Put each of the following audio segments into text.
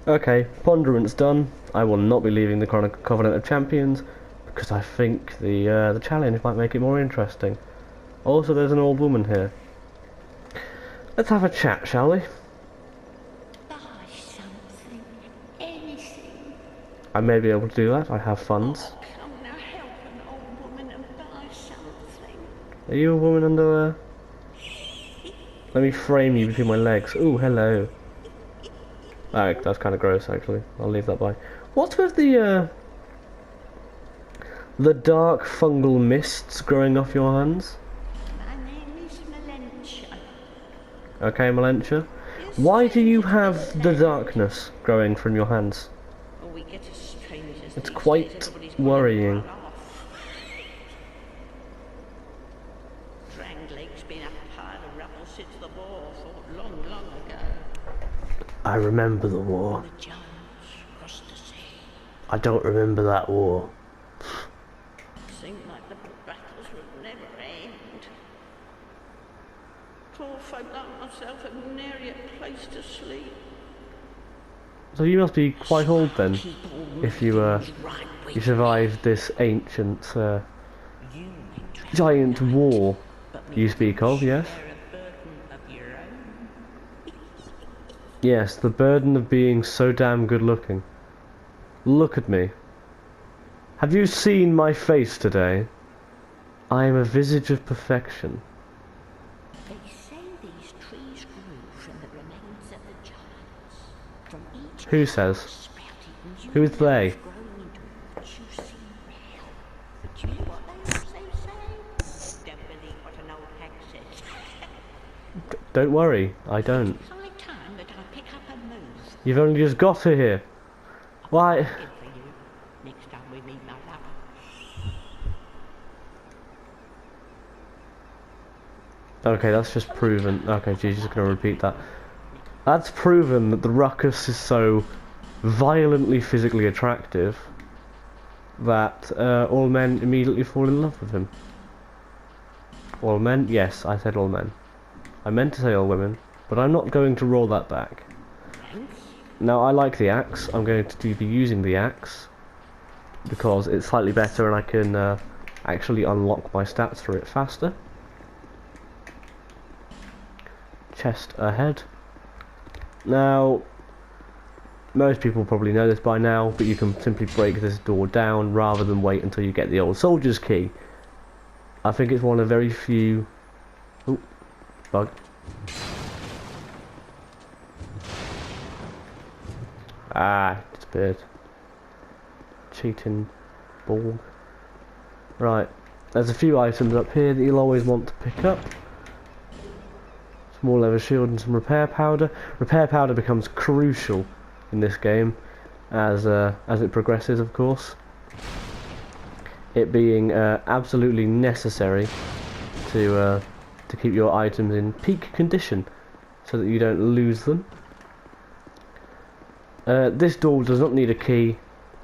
Okay, Ponderance done. I will not be leaving the Covenant of Champions because I think the challenge might make it more interesting. Also, there's an old woman here. Let's have a chat, shall we? Buy something, anything. I may be able to do that. I have funds. Oh, come now, help an old woman and buy something. Are you a woman under there? Let me frame you between my legs. Ooh, hello. Alright, that's kind of gross, actually. I'll leave that by. What's with the dark fungal mists growing off your hands? My name is Melentia. Okay, Melentia. Why do you have the darkness growing from your hands? Oh, we get as strangers It's these quite days, everybody's worrying. run off. Dranglake's been a pile of rubble since the war fought long, long ago. I remember the war. The giants crossed the sea. I don't remember that war. Seemed like the battles would never end. Poor folk like myself had nary a place to sleep. So you must be quite old then, if you you survived this ancient giant war you speak of, yes? Yes, the burden of being so damn good looking. Look at me. Have you seen my face today? I am a visage of perfection. They say these trees grew from the remains of the giants. From each Who says? Who is they? growing into what you see now. But you know what they also say? Don't believe what an old hag says. Don't worry, I don't. It's high time that I pick up and move. You've only just got here. Why? Good for you. Next time we meet my lover. Okay, that's just proven. Okay, geez, just gonna repeat that. That's proven that the ruckus is so violently physically attractive that all men immediately fall in love with him. All men? Yes, I said all men. I meant to say all women, but I'm not going to roll that back. Now, I like the axe. I'm going to be using the axe because it's slightly better and I can actually unlock my stats through it faster. Chest ahead. Now, most people probably know this by now, but you can simply break this door down rather than wait until you get the old soldier's key. I think it's one of very few... Ooh, bug. Ah, disappeared. Cheating ball. Right, there's a few items up here that you'll always want to pick up. Small leather shield and some repair powder. Repair powder becomes crucial in this game as it progresses, of course. It being absolutely necessary to keep your items in peak condition so that you don't lose them. This door does not need a key,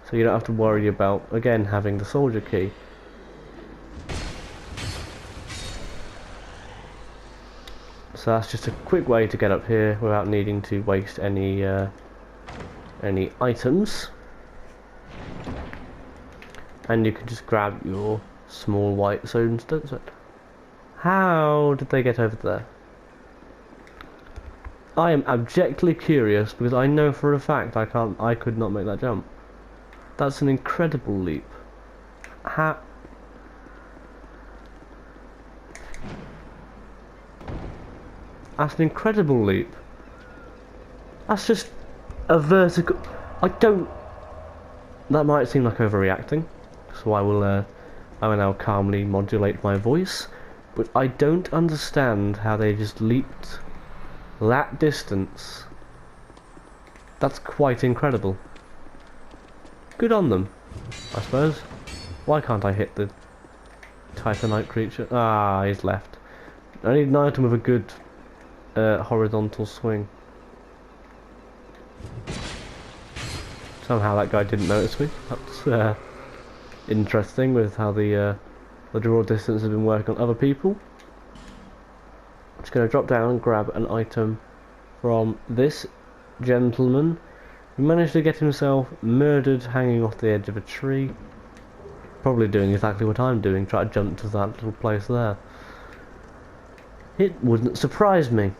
so you don't have to worry about, again, having the soldier key. So that's just a quick way to get up here without needing to waste any items. And you can just grab your small white stones. How did they get over there? I am abjectly curious because I know for a fact I could not make that jump. That's an incredible leap. How? That's an incredible leap. That's just a vertical. I don't. That might seem like overreacting, so I will now calmly modulate my voice. But I don't understand how they just leaped that distance. That's quite incredible. Good on them, I suppose. Why can't I hit the Titanite creature? Ah, he's left. I need an item with a good horizontal swing. Somehow that guy didn't notice me. That's interesting with how the draw distance has been working on other people. I'm just going to drop down and grab an item from this gentleman. He managed to get himself murdered hanging off the edge of a tree. Probably doing exactly what I'm doing, try to jump to that little place there. It wouldn't surprise me.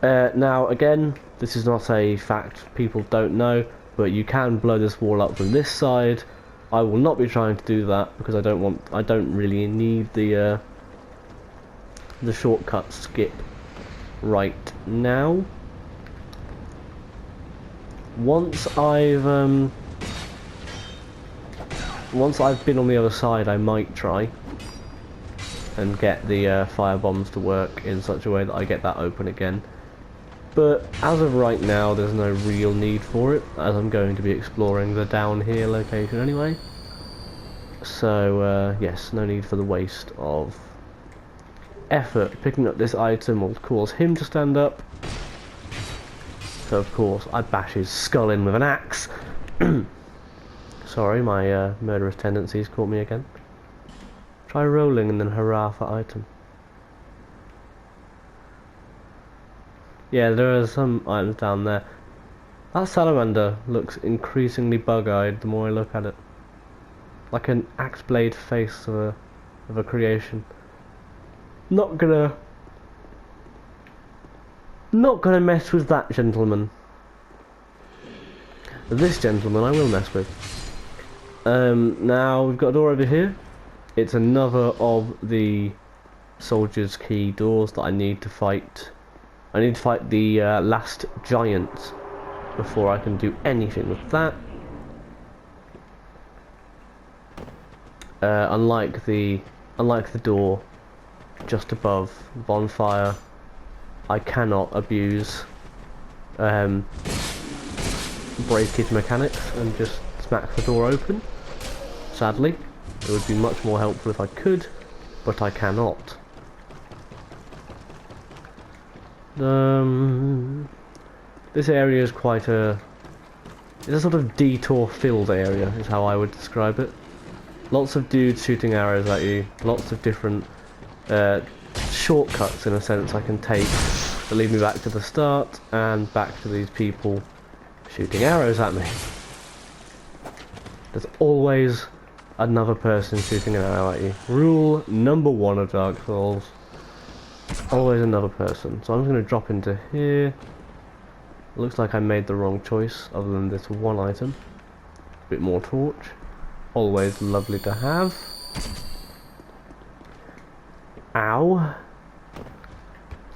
Now, again, this is not a fact people don't know, but you can blow this wall up from this side. I will not be trying to do that because I don't really need the shortcut skip right now. Once I've been on the other side, I might try and get the fire bombs to work in such a way that I get that open again. But as of right now, there's no real need for it, as I'm going to be exploring the down here location anyway. So yes, no need for the waste of effort. Picking up this item will cause him to stand up. So of course I bash his skull in with an axe. Sorry, my murderous tendencies caught me again. Try rolling and then hurrah for item. Yeah, there are some items down there. That salamander looks increasingly bug-eyed the more I look at it. Like an axe blade face of a creation. Not gonna mess with that gentleman. This gentleman I will mess with. Now we've got a door over here. It's another of the soldier's key doors that I need to fight. I need to fight the last giant before I can do anything with that. Unlike the door just above the bonfire, I cannot abuse breakage mechanics and just smack the door open. Sadly, it would be much more helpful if I could, but I cannot. This area is quite it's a sort of detour-filled area, is how I would describe it. Lots of dudes shooting arrows at you, lots of different shortcuts in a sense I can take that lead me back to the start and back to these people shooting arrows at me. There's always another person shooting an arrow at you. Rule number 1 of Dark Souls. Always another person. So I'm just going to drop into here. Looks like I made the wrong choice other than this one item. A bit more torch. Always lovely to have. Ow.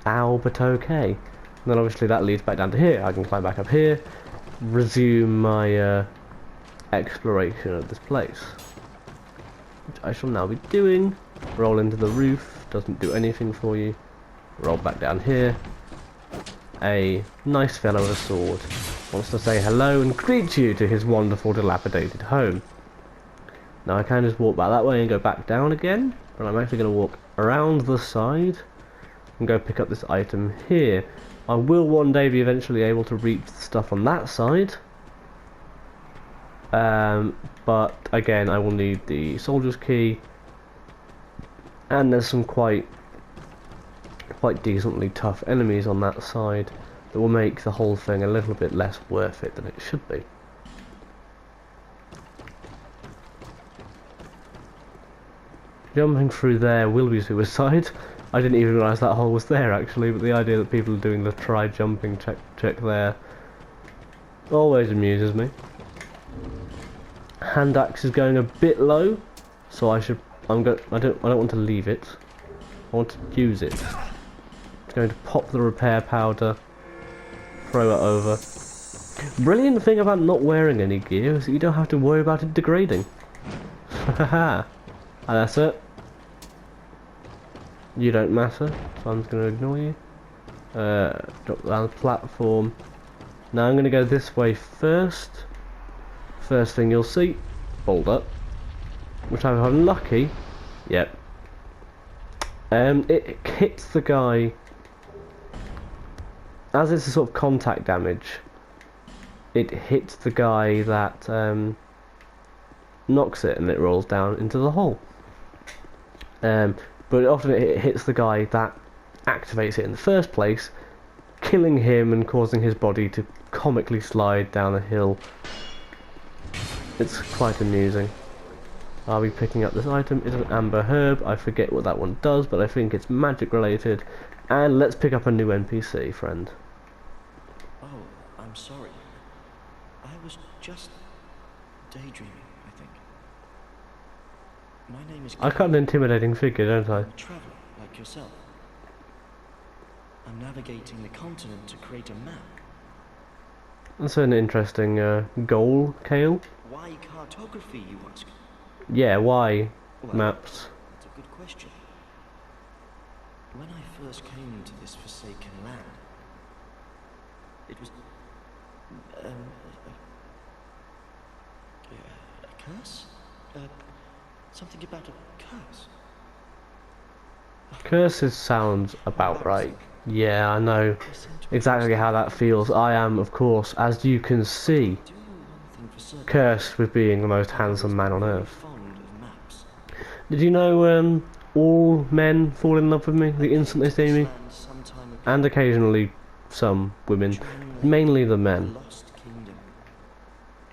Ow, but okay. And then obviously that leads back down to here. I can climb back up here. Resume my exploration of this place. Which I shall now be doing. Roll into the roof. Doesn't do anything for you. Roll back down here. A nice fellow with a sword wants to say hello and greet you to his wonderful dilapidated home. Now I can just walk back that way and go back down again, but I'm actually going to walk around the side and go pick up this item here. I will one day be eventually able to reach the stuff on that side, but again I will need the soldier's key, and there's some quite decently tough enemies on that side that will make the whole thing a little bit less worth it than it should be. Jumping through there will be suicide. I didn't even realise that hole was there actually, but the idea that people are doing the try jumping check there always amuses me. Hand axe is going a bit low, so I don't want to leave it. I want to use it. I'm going to pop the repair powder, throw it over. Brilliant thing about not wearing any gear is that you don't have to worry about it degrading. Haha. And that's it. You don't matter, so I'm just going to ignore you. Drop down the platform. Now I'm going to go this way first. First thing you'll see, boulder. Which I'm unlucky. Yep. It hits the guy. As it's a sort of contact damage, it hits the guy that knocks it and it rolls down into the hole. But often it hits the guy that activates it in the first place, killing him and causing his body to comically slide down a hill. It's quite amusing. Are we picking up this item? It's an amber herb. I forget what that one does, but I think it's magic related. And let's pick up a new NPC friend. Oh, I'm sorry. I was just daydreaming, I think. My name is I've got an intimidating figure, don't I? I'm a traveler like yourself. I'm navigating the continent to create a map. That's an interesting goal, Kale. Why cartography, you ask? Yeah, why Well, maps? that's a good question. When I first came to this forsaken land, it was a curse? Something about a curse. Curses sounds about right. Yeah, I know exactly how that feels. I am, of course, as you can see, Do one thing for certain. cursed with being the most handsome man on Very earth. fond of maps. Did you know all men fall in love with me the instant they see me? Land sometime ago, And occasionally some women. dreaming Mainly the of men. a lost kingdom.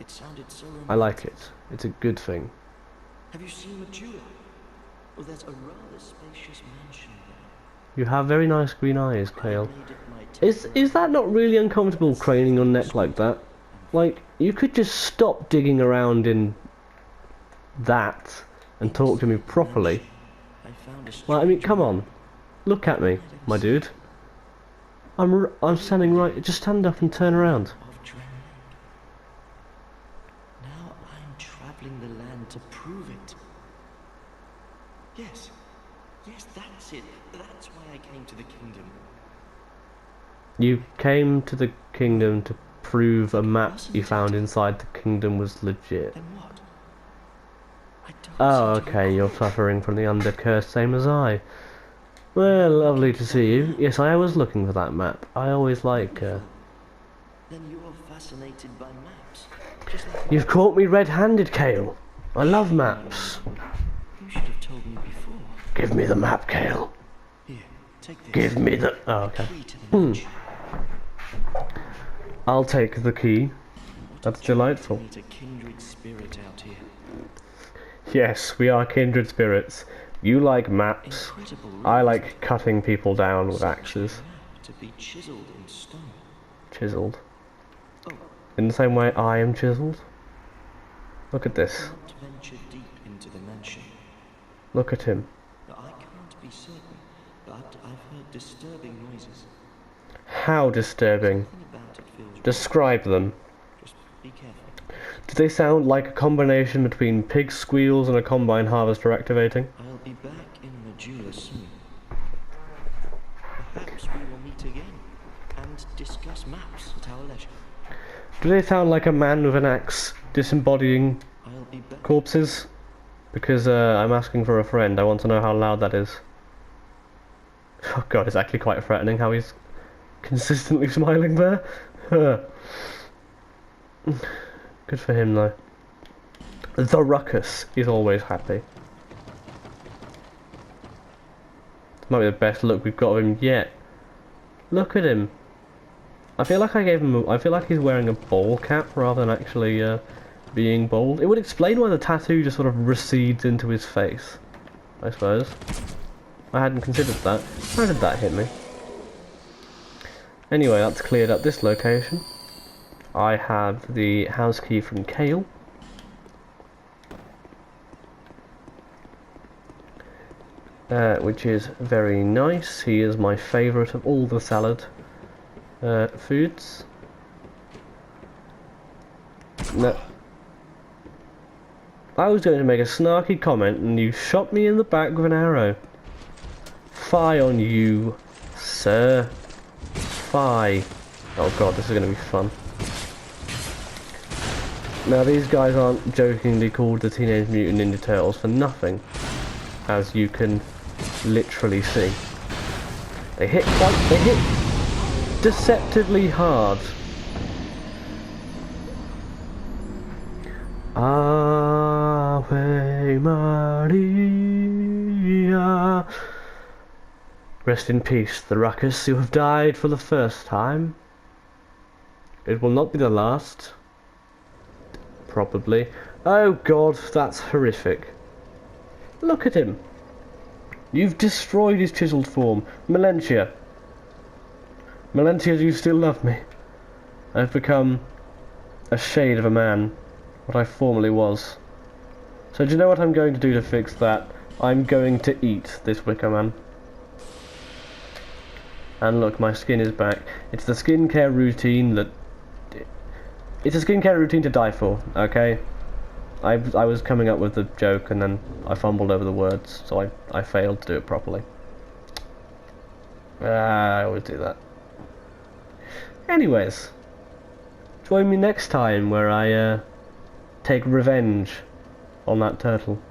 It sounded so I like romantic. it. It's a good thing. Have you seen Medulla? Well, there's a rather spacious mansion there. You have very nice green eyes, I Kale. made it my Is that not really uncomfortable, craning your neck like that? Like, you could just stop digging around in that and talk to me properly. I found a Well, I mean, strange come map on. Look at me, my dude. I'm standing right. Just stand up and turn around. of Dreamland. Now I'm traveling the land to prove it. Yes, that's it. That's why I came to the kingdom. You came to the kingdom to prove a map you found inside the kingdom was legit. Then what? I don't Oh, seem to okay, you're recall. suffering from the undercurse, same as I. Well, lovely to see you. Yes, I was looking for that map. I always like, Then you're fascinated by maps, just like You've caught me red-handed, Kale. I love maps. you should have told me before. Give me the map, Kale. Here, take this. Give me the... Oh, okay. Key to the mansion. I'll take the key. That's delightful. Meet a kindred spirit out here. Yes, we are kindred spirits. You like maps. Incredible. I like cutting people down with axes. to be chiseled in stone. Chiseled. Oh, In the same way I am chiseled. Look at this. not venture deep into the mansion. Look at him. Now, I can't be certain, but I've heard disturbing noises. How disturbing. Nothing about it feels right. Describe them. Just be careful. Do they sound like a combination between pig squeals and a combine harvester activating? I'll be back in Medulla soon. Perhaps we will meet again and discuss maps at our leisure. Do they sound like a man with an axe disembodying I'll be back. corpses? Because I'm asking for a friend. I want to know how loud that is. Oh god, it's actually quite threatening how he's consistently smiling there. Good for him though. The Ruckus is always happy. Might be the best look we've got of him yet. Look at him. I feel like I gave him. I feel like he's wearing a bowl cap rather than actually being bald. It would explain why the tattoo just sort of recedes into his face, I suppose. I hadn't considered that. How did that hit me? Anyway, that's cleared up this location. I have the house key from Kale. Which is very nice. He is my favourite of all the salad foods. No. I was going to make a snarky comment and you shot me in the back with an arrow. Fie on you, sir. Fie. Oh god, this is going to be fun. Now these guys aren't jokingly called the Teenage Mutant Ninja Turtles for nothing, as you can literally see. They hit deceptively hard. Ave Maria. Rest in peace, the Ruckus, who have died for the first time. It will not be the last. Probably. Oh god, that's horrific. Look at him. You've destroyed his chiseled form. Melentia. Melentia, do you still love me? I've become a shade of a man, what I formerly was. So do you know what I'm going to do to fix that? I'm going to eat this Wicker Man. And look, my skin is back. It's the skincare routine that... It's a skincare routine to die for, okay? I was coming up with the joke and then I fumbled over the words, so I failed to do it properly. I always do that. Anyways, join me next time where I take revenge on that turtle.